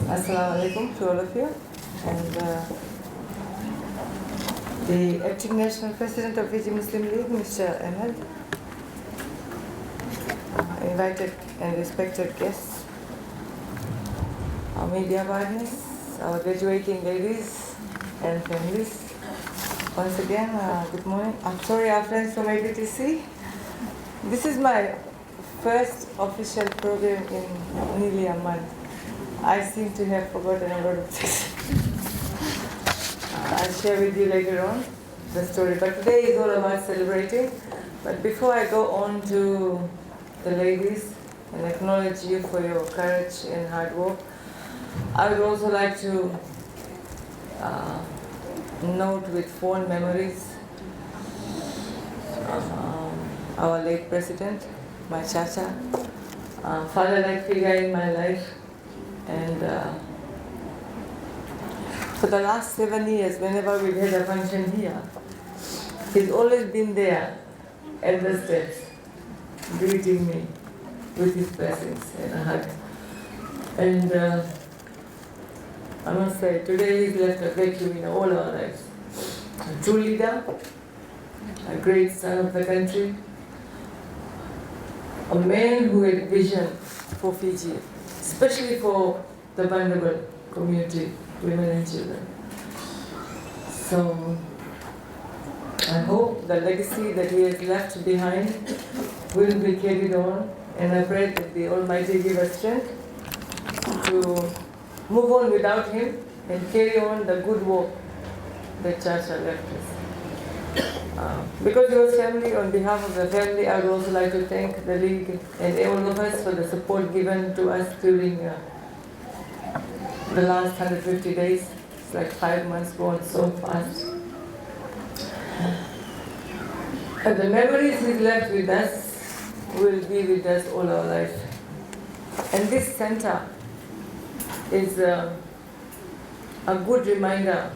Assalamu alaikum to all of you. And the acting national president of Fiji Muslim League, Mr. Ahmed, invited and respected guests, our media partners, our graduating ladies and families. Once again, good morning. I'm sorry, our friends from ABTC. This is my first official program in nearly a month. I seem to have forgotten a lot of things. I'll share with you later on the story. But today is all about celebrating. But before I go on to the ladies and acknowledge you for your courage and hard work, I would also like to note with fond memories our late president, my chacha, father-like figure in my life. And for the last 7 years, whenever we had a function here, he's always been there at the steps, greeting me with his blessings and a hug. And I must say, today he's left a vacuum in all our lives. A true leader, a great son of the country, a man who had vision for Fiji, especially for the vulnerable community, women and children. So I hope the legacy that he has left behind will be carried on, and I pray that the Almighty give us strength to move on without him and carry on the good work that Chacha left us. Because he was family, on behalf of the family, I would also like to thank the League and all of us for the support given to us during the last 150 days. It's like 5 months gone so fast. And the memories he's left with us will be with us all our life. And this center is a good reminder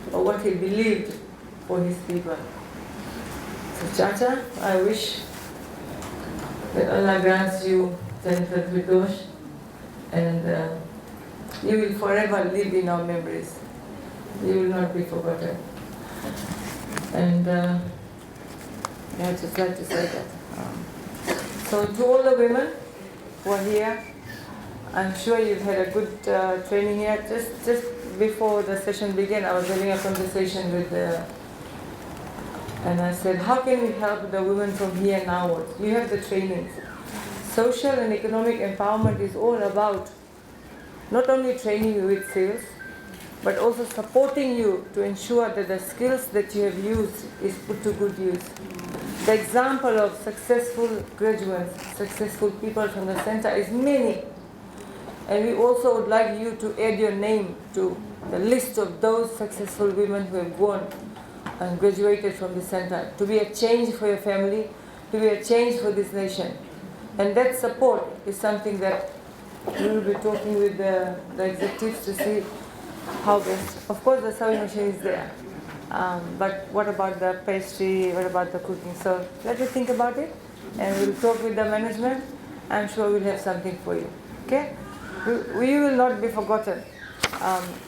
of what he believed for his people. So Chacha, I wish that Allah grants you Jannatul Firdaus, and you will forever live in our memories. You will not be forgotten. And I just like to say that. So to all the women who are here, I'm sure you've had a good training here. Just before the session began, I was having a conversation with and I said, how can we help the women from here and onwards? You have the trainings. Social and economic empowerment is all about not only training you with skills, but also supporting you to ensure that the skills that you have used is put to good use. The example of successful graduates, successful people from the center is many. And we also would like you to add your name to the list of those successful women who have gone and graduated from the center, to be a change for your family, to be a change for this nation. And that support is something that we will be talking with the executives to see how best. Of course, the sewing machine is there. But what about the pastry? What about the cooking? So let me think about it, and we'll talk with the management. I'm sure we'll have something for you. Okay? We will not be forgotten.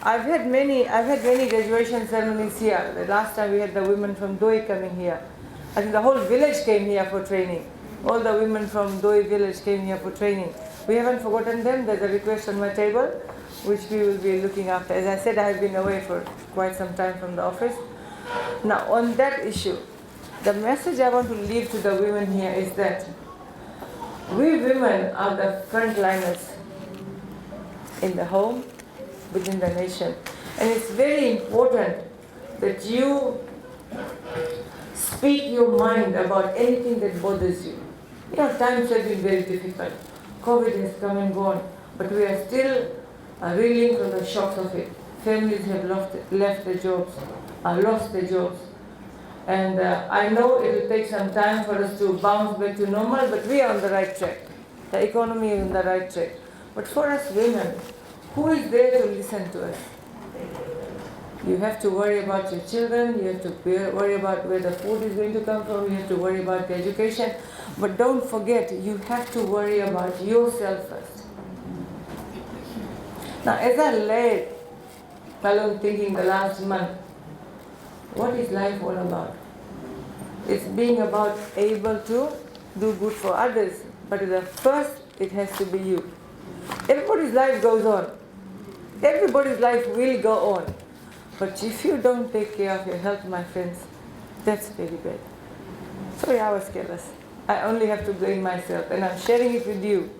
I've had many graduation ceremonies here. The last time we had the women from Doi coming here. I think the whole village came here for training. All the women from Doi village came here for training. We haven't forgotten them. There's a request on my table, which we will be looking after. As I said, I have been away for quite some time from the office. Now, on that issue, the message I want to leave to the women here is that we women are the frontliners in the home, within the nation. And it's very important that you speak your mind about anything that bothers you. You know, times have been very difficult. COVID has come and gone, but we are still reeling from the shocks of it. Families have left their jobs, lost their jobs. And I know it will take some time for us to bounce back to normal, but we are on the right track. The economy is on the right track. But for us women, who is there to listen to us? You have to worry about your children, you have to worry about where the food is going to come from, you have to worry about the education. But don't forget, you have to worry about yourself first. Now, as I lay alone thinking the last month, what is life all about? It's being about able to do good for others, but the first, it has to be you. Everybody's life goes on. Everybody's life will go on. But if you don't take care of your health, my friends, that's very bad. Sorry, I was careless. I only have to blame myself, and I'm sharing it with you.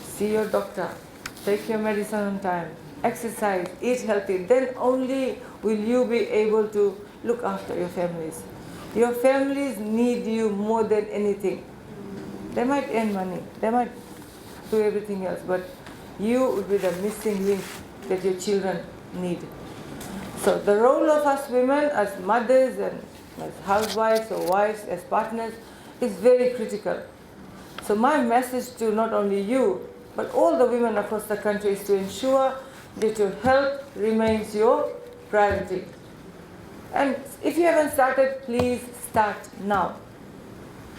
See your doctor. Take your medicine on time. Exercise. Eat healthy. Then only will you be able to look after your families. Your families need you more than anything. They might earn money. They might do everything else, but you would be the missing link that your children need. So the role of us women as mothers and as housewives or wives, as partners, is very critical. So my message to not only you, but all the women across the country is to ensure that your health remains your priority. And if you haven't started, please start now.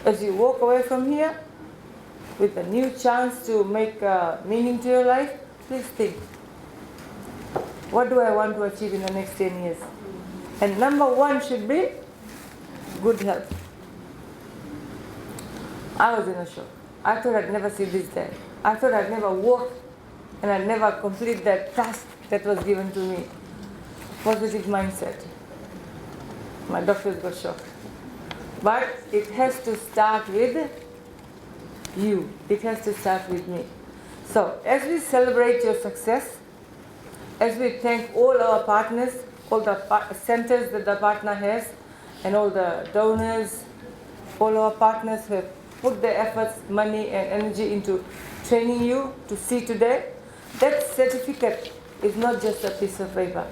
As you walk away from here with a new chance to make meaning to your life, please think, what do I want to achieve in the next 10 years? And number one should be good health. I was in a shock. I thought I'd never see this day. I thought I'd never walk and I'd never complete that task that was given to me. Positive mindset. My doctors got shocked. But it has to start with you. It has to start with me. So as we celebrate your success, as we thank all our partners, all the centers that the partner has, and all the donors, all our partners who have put their efforts, money and energy into training you to see today, that certificate is not just a piece of paper.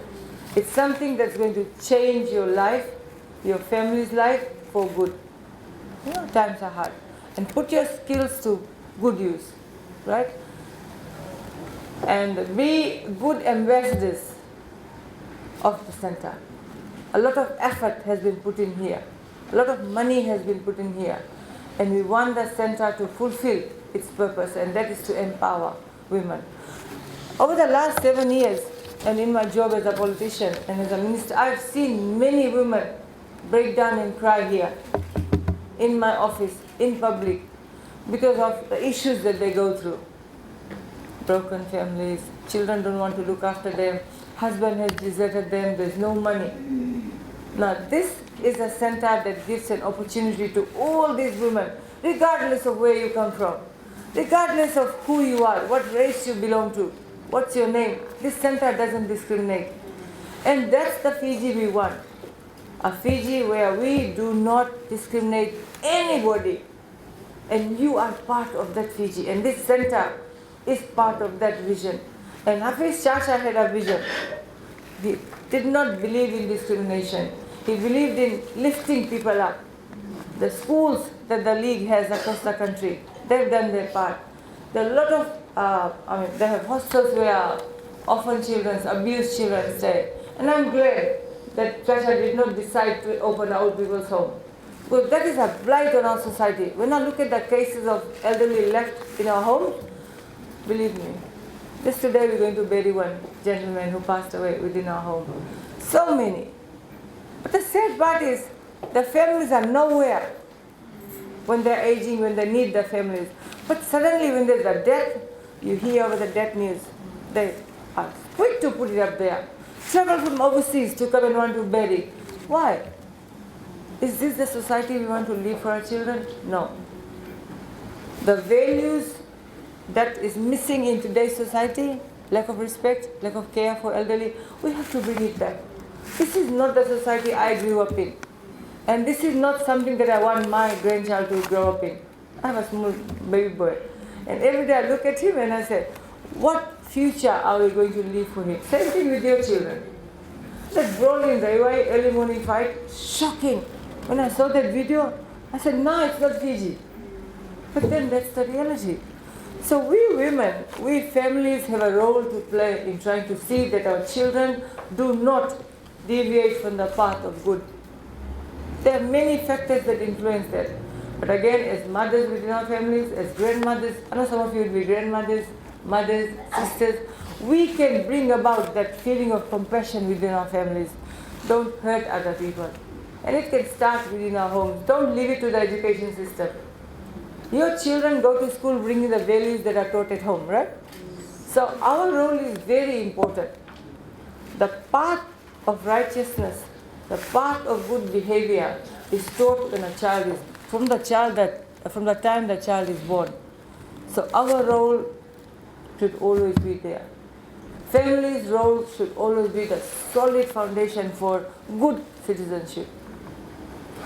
It's something that's going to change your life, your family's life for good. You know, times are hard. And put your skills to good use, right? And be good ambassadors of the center. A lot of effort has been put in here. A lot of money has been put in here. And we want the center to fulfill its purpose, and that is to empower women. Over the last 7 years, and in my job as a politician and as a minister, I've seen many women break down and cry here, in my office, in public, because of the issues that they go through. Broken families, children don't want to look after them, husband has deserted them, there's no money. Now this is a center that gives an opportunity to all these women, regardless of where you come from, regardless of who you are, what race you belong to, what's your name. This center doesn't discriminate. And that's the Fiji we want. A Fiji where we do not discriminate anybody. And you are part of that Fiji. And this center is part of that vision. And Hafiz Chacha had a vision. He did not believe in discrimination. He believed in lifting people up. The schools that the League has across the country, they've done their part. There are a lot of, they have hostels where orphan children, abused children stay. And I'm glad that Chacha did not decide to open old people's home. Because that is a blight on our society. When I look at the cases of elderly left in our homes, believe me, just today we're going to bury one gentleman who passed away within our home. So many. But the sad part is, the families are nowhere when they're aging, when they need their families. But suddenly when there's a death, you hear over the death news, they are quick to put it up there. Travel from overseas to come and want to bury. Why? Is this the society we want to leave for our children? No. The values that is missing in today's society, lack of respect, lack of care for elderly, we have to bring it back. This is not the society I grew up in. And this is not something that I want my grandchild to grow up in. I have a small baby boy. And every day I look at him and I say, what future are we going to leave for him? Same thing with your children. That brawl in the early morning fight, shocking. When I saw that video, I said, no, it's not Fiji. But then that's the reality. So we women, we families have a role to play in trying to see that our children do not deviate from the path of good. There are many factors that influence that. But again, as mothers within our families, as grandmothers, I know some of you will be grandmothers, mothers, sisters, we can bring about that feeling of compassion within our families. Don't hurt other people. And it can start within our homes. Don't leave it to the education system. Your children go to school bringing the values that are taught at home, right? So our role is very important. The path of righteousness, the path of good behavior is taught when a child is, from the time the child is born. So our role should always be there. Family's role should always be the solid foundation for good citizenship.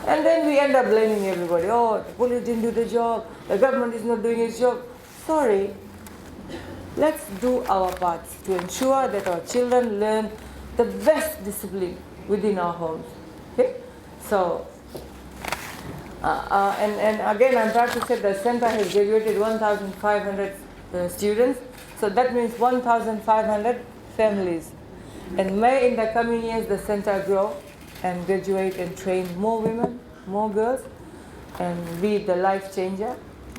And then we end up blaming everybody. Oh, the police didn't do the job, the government is not doing its job. Sorry. Let's do our parts to ensure that our children learn the best discipline within our homes. Okay? So, and again, I'm proud to say the center has graduated 1,500 students. So that means 1,500 families. And may in the coming years the center grow and graduate and train more women, more girls, and be the life changer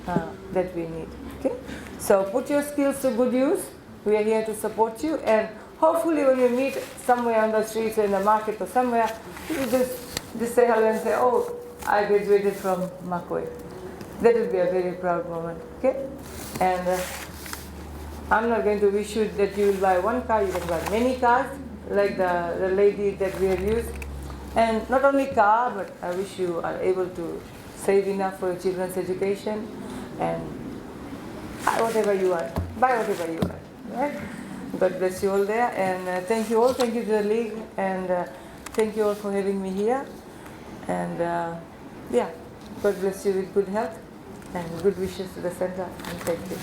that we need. Okay? So put your skills to good use. We are here to support you, and hopefully when you meet somewhere on the streets or in the market or somewhere, you just say hello and say, oh, I graduated from Makoi. That will be a very proud moment. Okay? And I'm not going to wish you that you will buy one car, you can buy many cars, like the lady that we have used. And not only car, but I wish you are able to save enough for your children's education and buy whatever you want. Buy whatever you want. Right? God bless you all there. And thank you all. Thank you to the League. And thank you all for having me here. And yeah, God bless you with good health and good wishes to the center. And thank you.